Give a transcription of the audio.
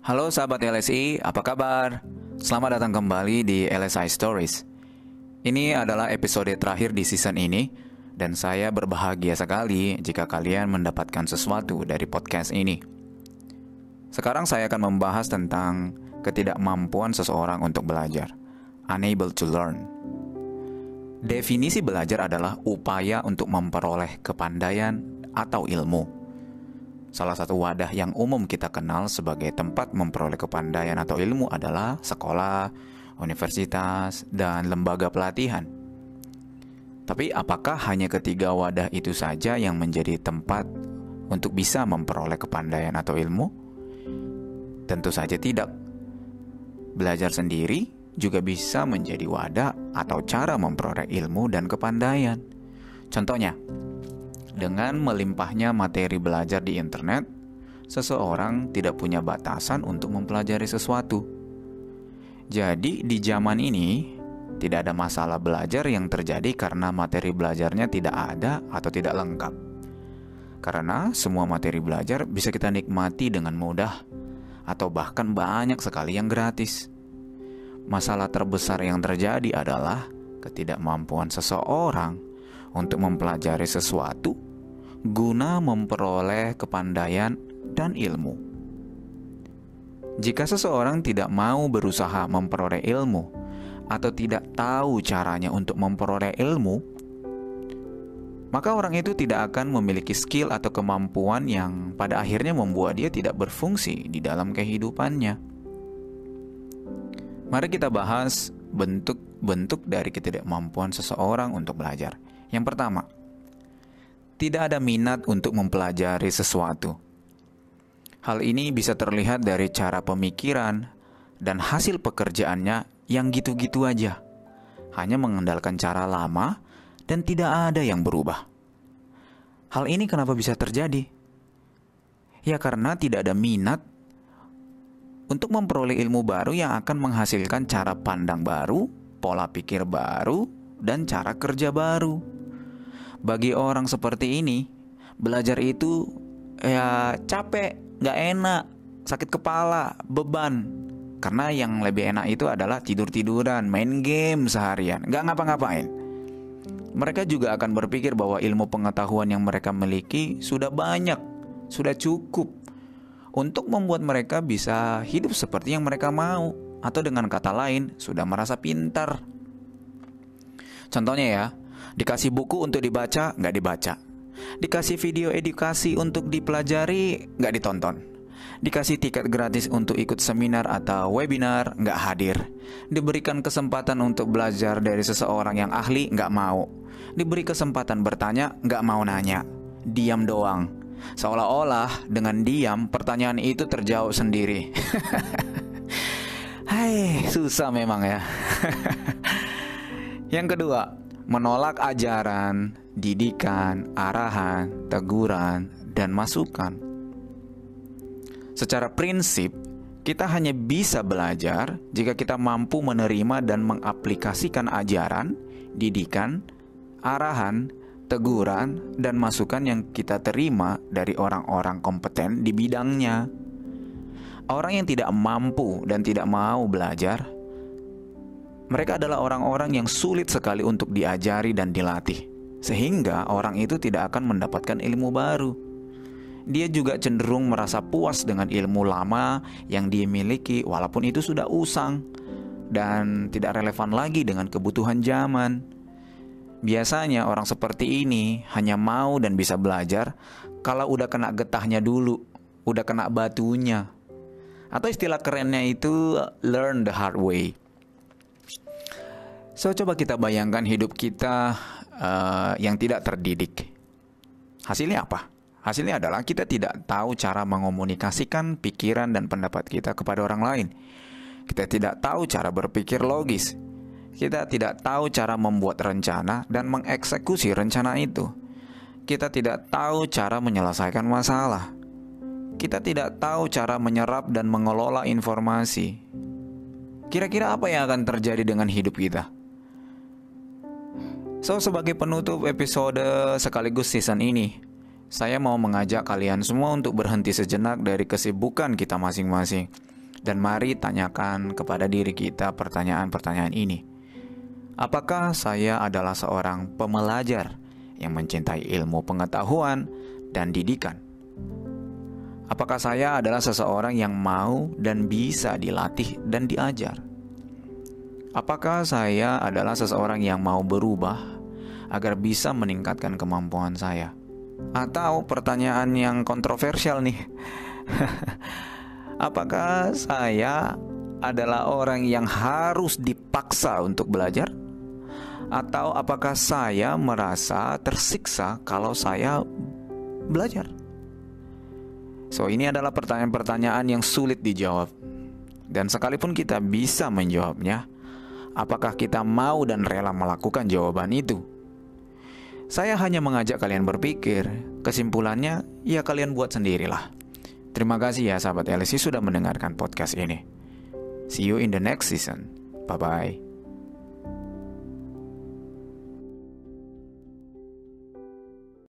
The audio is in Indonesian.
Halo sahabat LSI, apa kabar? Selamat datang kembali di LSI Stories. Ini adalah episode terakhir di season ini, dan saya berbahagia sekali jika kalian mendapatkan sesuatu dari podcast ini. Sekarang saya akan membahas tentang ketidakmampuan seseorang untuk belajar, unable to learn. Definisi belajar adalah upaya untuk memperoleh kepandaian atau ilmu. Salah satu wadah yang umum kita kenal sebagai tempat memperoleh kepandaian atau ilmu adalah sekolah, universitas, dan lembaga pelatihan. Tapi apakah hanya ketiga wadah itu saja yang menjadi tempat untuk bisa memperoleh kepandaian atau ilmu? Tentu saja tidak. Belajar sendiri juga bisa menjadi wadah atau cara memperoleh ilmu dan kepandaian. Contohnya, dengan melimpahnya materi belajar di internet, seseorang tidak punya batasan untuk mempelajari sesuatu. Jadi, di zaman ini, tidak ada masalah belajar yang terjadi karena materi belajarnya tidak ada atau tidak lengkap. Karena semua materi belajar bisa kita nikmati dengan mudah, atau bahkan banyak sekali yang gratis. Masalah terbesar yang terjadi adalah ketidakmampuan seseorang untuk mempelajari sesuatu guna memperoleh kepandaian dan ilmu. Jika seseorang tidak mau berusaha memperoleh ilmu atau tidak tahu caranya untuk memperoleh ilmu, maka orang itu tidak akan memiliki skill atau kemampuan yang pada akhirnya membuat dia tidak berfungsi di dalam kehidupannya. Mari kita bahas bentuk-bentuk dari ketidakmampuan seseorang untuk belajar. Yang pertama, tidak ada minat untuk mempelajari sesuatu. Hal ini bisa terlihat dari cara pemikiran dan hasil pekerjaannya yang gitu-gitu aja. Hanya mengandalkan cara lama dan tidak ada yang berubah. Hal ini kenapa bisa terjadi? Ya karena tidak ada minat untuk memperoleh ilmu baru yang akan menghasilkan cara pandang baru, pola pikir baru, dan cara kerja baru. Bagi orang seperti ini, belajar itu ya capek, gak enak, sakit kepala, beban. Karena yang lebih enak itu adalah tidur-tiduran, main game seharian, gak ngapa-ngapain. Mereka juga akan berpikir bahwa ilmu pengetahuan yang mereka miliki sudah banyak, sudah cukup untuk membuat mereka bisa hidup seperti yang mereka mau. Atau dengan kata lain, sudah merasa pintar. Contohnya ya, dikasih buku untuk dibaca, nggak dibaca. Dikasih video edukasi untuk dipelajari, nggak ditonton. Dikasih tiket gratis untuk ikut seminar atau webinar, nggak hadir. Diberikan kesempatan untuk belajar dari seseorang yang ahli, nggak mau. Diberi kesempatan bertanya, nggak mau nanya. Diam doang. Seolah-olah dengan diam, pertanyaan itu terjawab sendiri. Hai, susah memang ya. Yang kedua, menolak ajaran, didikan, arahan, teguran, dan masukan. Secara prinsip, kita hanya bisa belajar jika kita mampu menerima dan mengaplikasikan ajaran, didikan, arahan, teguran, dan masukan yang kita terima dari orang-orang kompeten di bidangnya. Orang yang tidak mampu dan tidak mau belajar, mereka adalah orang-orang yang sulit sekali untuk diajari dan dilatih, sehingga orang itu tidak akan mendapatkan ilmu baru. Dia juga cenderung merasa puas dengan ilmu lama yang dia miliki, walaupun itu sudah usang dan tidak relevan lagi dengan kebutuhan zaman. Biasanya orang seperti ini hanya mau dan bisa belajar kalau udah kena getahnya dulu, udah kena batunya. Atau istilah kerennya itu learn the hard way. So, coba kita bayangkan hidup kita yang tidak terdidik. Hasilnya apa? Hasilnya adalah kita tidak tahu cara mengomunikasikan pikiran dan pendapat kita kepada orang lain. Kita tidak tahu cara berpikir logis. Kita tidak tahu cara membuat rencana dan mengeksekusi rencana itu. Kita tidak tahu cara menyelesaikan masalah. Kita tidak tahu cara menyerap dan mengelola informasi. Kira-kira apa yang akan terjadi dengan hidup kita? So, sebagai penutup episode sekaligus season ini, Saya mau mengajak kalian semua untuk berhenti sejenak dari kesibukan kita masing-masing. Dan mari tanyakan kepada diri kita pertanyaan-pertanyaan ini. Apakah saya adalah seorang pembelajar yang mencintai ilmu pengetahuan dan didikan? Apakah saya adalah seseorang yang mau dan bisa dilatih dan diajar? Apakah saya adalah seseorang yang mau berubah agar bisa meningkatkan kemampuan saya? Atau pertanyaan yang kontroversial nih. Apakah saya adalah orang yang harus dipaksa untuk belajar? Atau apakah saya merasa tersiksa kalau saya belajar? So, ini adalah pertanyaan-pertanyaan yang sulit dijawab. Dan sekalipun kita bisa menjawabnya, apakah kita mau dan rela melakukan jawaban itu? Saya hanya mengajak kalian berpikir. Kesimpulannya, ya kalian buat sendirilah. Terima kasih ya sahabat LSI sudah mendengarkan podcast ini. See you in the next season. Bye-bye.